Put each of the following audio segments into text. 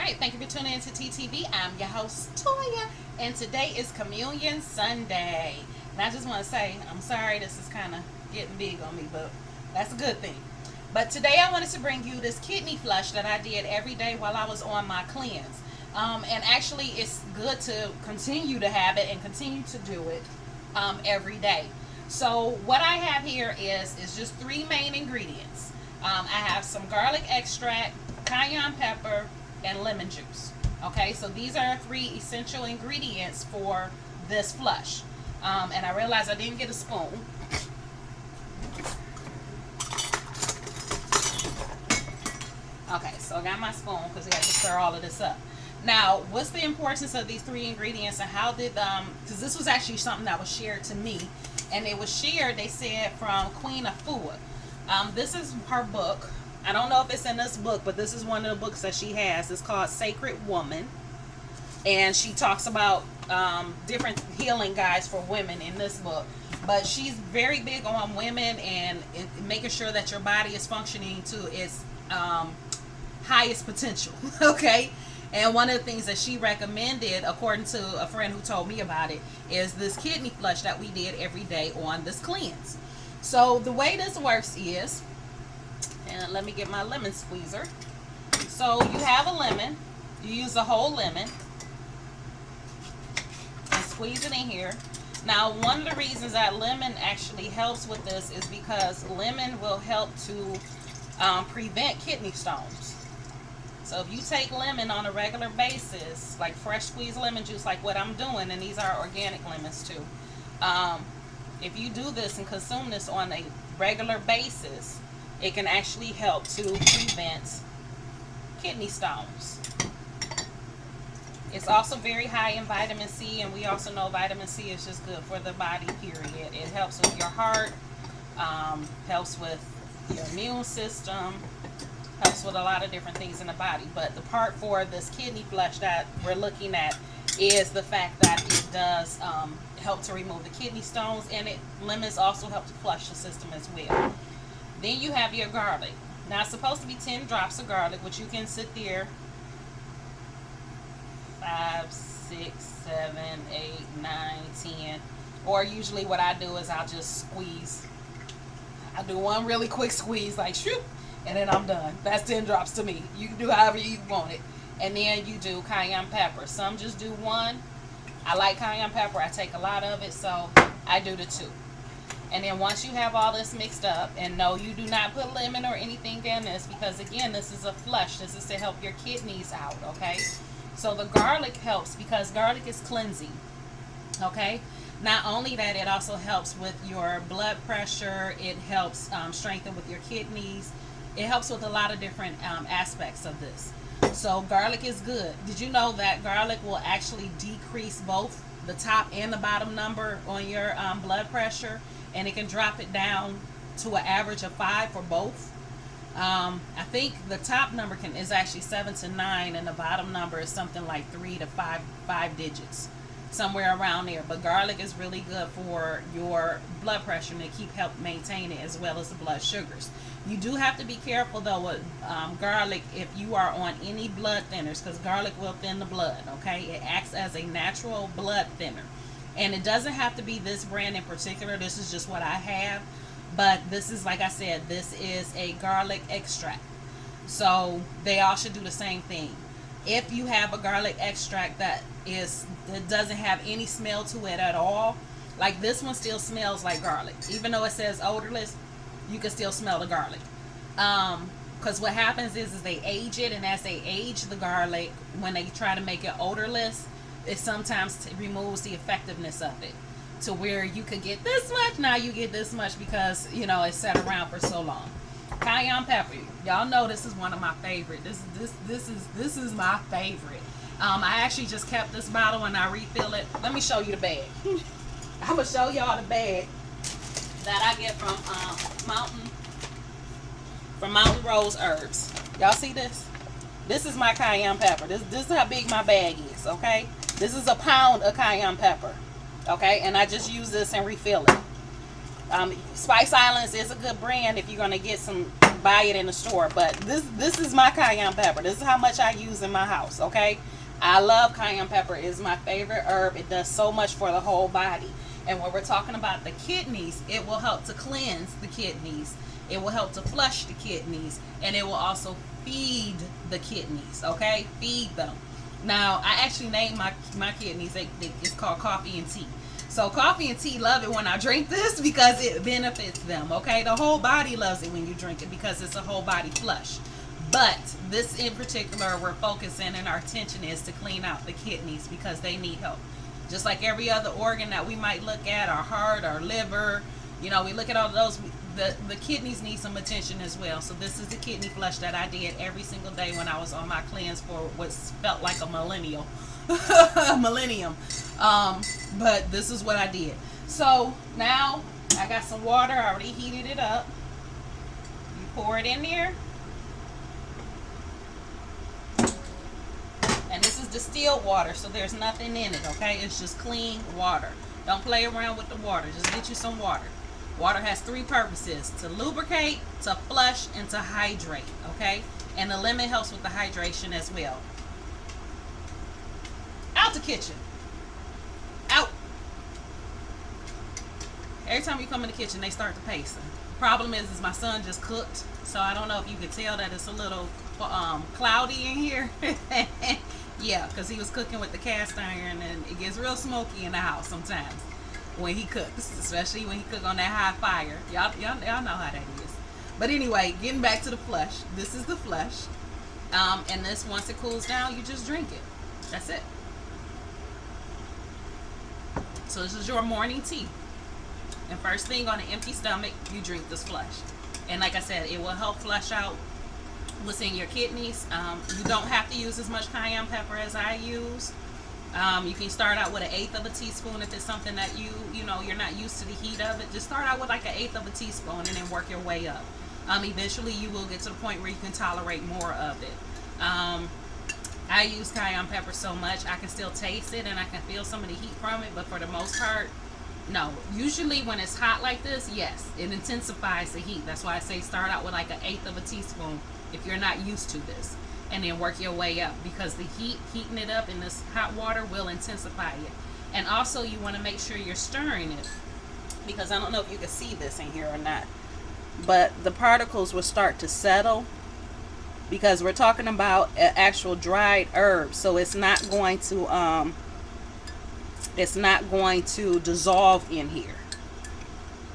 right, thank you for tuning in to TTV. I'm your host, Toya, and today is Communion Sunday. And I just want to say, I'm sorry this is kind of getting big on me, but that's a good thing. But today I wanted to bring you this kidney flush that I did every day while I was on my cleanse. And actually, it's good to continue to have it and continue to do it every day. So what I have here is just three main ingredients. I have some garlic extract, cayenne pepper, and lemon juice. Okay, so these are three essential ingredients for this flush. And I realized I didn't get a spoon. Okay, so I got my spoon because I got to stir all of this up. Now, what's the importance of these three ingredients, and how did because this was actually something that was shared to me, and it was shared, they said, from Queen Afua. This is her book. I don't know if it's in this book, but this is one of the books that she has. It's called Sacred Woman, and she talks about different healing guides for women in this book. But she's very big on women and making sure that your body is functioning to its highest potential. Okay. And one of the things that she recommended, according to a friend who told me about it, is this kidney flush that we did every day on this cleanse. So the way this works is, and let me get my lemon squeezer. So you have a lemon, you use a whole lemon, and squeeze it in here. Now, one of the reasons that lemon actually helps with this is because lemon will help to prevent kidney stones. So if you take lemon on a regular basis, like fresh squeezed lemon juice, like what I'm doing, and these are organic lemons too. If you do this and consume this on a regular basis, it can actually help to prevent kidney stones. It's also very high in vitamin C, and we also know vitamin C is just good for the body, period. It helps with your heart, helps with your immune system, helps with a lot of different things in the body. But the part for this kidney flush that we're looking at is the fact that it does help to remove the kidney stones, and lemons also help to flush the system as well. Then you have your garlic. Now it's supposed to be 10 drops of garlic, which you can sit there 5, 6, 7, 8, 9, 10. Or usually what I do is I'll just squeeze. I do one really quick squeeze, like shoot, and then I'm done. That's 10 drops to me. You can do however you want it. And then you do cayenne pepper. Some just do one. I like cayenne pepper. I take a lot of it, so I do the 2. And then once you have all this mixed up, and no, you do not put lemon or anything in this, because again, this is a flush. This is to help your kidneys out, okay? So the garlic helps because garlic is cleansing, okay? Not only that, it also helps with your blood pressure. It helps strengthen with your kidneys. It helps with a lot of different aspects of this. So garlic is good. Did you know that garlic will actually decrease both the top and the bottom number on your blood pressure, and it can drop it down to an average of 5 for both? I think the top number is actually 7 to 9, and the bottom number is something like 3 to 5 digits, somewhere around there. But garlic is really good for your blood pressure, and it help maintain it, as well as the blood sugars. You do have to be careful though with garlic if you are on any blood thinners, because garlic will thin the blood. Okay, it acts as a natural blood thinner, and it doesn't have to be this brand in particular. This is just what I have, but this is, like I said, this is a garlic extract, so they all should do the same thing. If you have a garlic extract that doesn't have any smell to it at all, like this one still smells like garlic, even though it says odorless, you can still smell the garlic. Because what happens is they age it, and as they age the garlic, when they try to make it odorless, it sometimes removes the effectiveness of it, to where you could get this much, now you get this much, because it's sat around for so long. Cayenne pepper, y'all know this is one of my favorite. This is my favorite. I actually just kept this bottle and I refill it. Let me show you the bag. I'm gonna show y'all the bag that I get from Mountain Rose Herbs. Y'all see this? This is my cayenne pepper. This is how big my bag is, okay? This is a pound of cayenne pepper, okay? And I just use this and refill it. Spice Islands is a good brand if you're going to get some buy it in the store. But this is my cayenne pepper. This is how much I use in my house, okay? I love cayenne pepper. It's my favorite herb. It does so much for the whole body. And when we're talking about the kidneys, it will help to cleanse the kidneys. It will help to flush the kidneys. And it will also feed the kidneys, okay? Feed them. Now, I actually named my kidneys. It's called coffee and tea. So coffee and tea love it when I drink this because it benefits them, okay? The whole body loves it when you drink it because it's a whole body flush. But this in particular, we're focusing and our attention is to clean out the kidneys because they need help. Just like every other organ that we might look at, our heart, our liver, you know, we look at all of those, the kidneys need some attention as well. So this is the kidney flush that I did every single day when I was on my cleanse for what felt like a millennium. But this is what I did. So now I got some water. I already heated it up. You pour it in there. And this is distilled water, so there's nothing in it, okay? It's just clean water. Don't play around with the water. Just get you some water. Water has three purposes: to lubricate, to flush, and to hydrate, okay? And the lemon helps with the hydration as well. Out the kitchen. Out. Every time you come in the kitchen, they start to pace. The problem is my son just cooked, so I don't know if you could tell that it's a little cloudy in here. Yeah, because he was cooking with the cast iron, and it gets real smoky in the house sometimes when he cooks, especially when he cooks on that high fire. Y'all know how that is. But anyway, getting back to the flush. This is the flush, and this, once it cools down, you just drink it. That's it. So this is your morning tea. And first thing, on an empty stomach, you drink this flush. And like I said, it will help flush out what's in your kidneys. You don't have to use as much cayenne pepper as I use. You can start out with 1/8 of a teaspoon if it's something that you know you're not used to the heat of it. Just start out with like 1/8 of a teaspoon and then work your way up. Eventually you will get to the point where you can tolerate more of it. I use cayenne pepper so much I can still taste it and I can feel some of the heat from it, but for the most part, no. Usually when it's hot like this, yes, it intensifies the heat. That's why I say start out with like 1/8 of a teaspoon if you're not used to this, and then work your way up, because the heating it up in this hot water will intensify it. And also you want to make sure you're stirring it, because I don't know if you can see this in here or not, but the particles will start to settle, because we're talking about an actual dried herb, so it's not going to dissolve in here.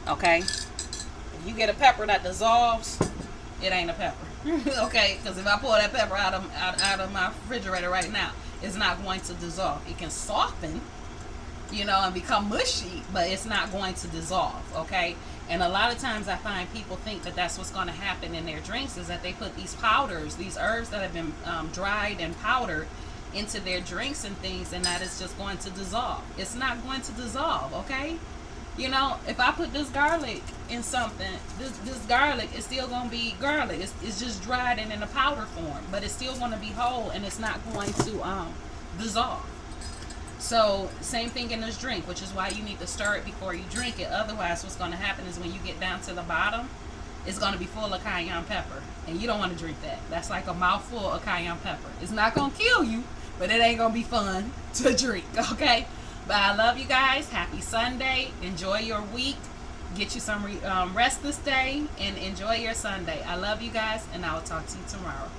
Okay, if you get a pepper that dissolves, it ain't a pepper. Okay, because if I pull that pepper out of my refrigerator right now, it's not going to dissolve. It can soften, you know, and become mushy, but it's not going to dissolve. Okay, and a lot of times I find people think that that's what's going to happen in their drinks, is that they put these powders, these herbs that have been dried and powdered, into their drinks and things, and that is just going to dissolve. It's not going to dissolve. Okay, you know, if I put this garlic in something, this garlic is still going to be garlic. It's just dried and in a powder form, but it's still going to be whole, and it's not going to dissolve. So same thing in this drink, which is why you need to stir it before you drink it. Otherwise, what's going to happen is when you get down to the bottom, it's going to be full of cayenne pepper, and you don't want to drink that. That's like a mouthful of cayenne pepper. It's not going to kill you, but it ain't going to be fun to drink. Okay, but I love you guys. Happy Sunday. Enjoy your week. Get you some rest this day and enjoy your Sunday. I love you guys, and I will talk to you tomorrow.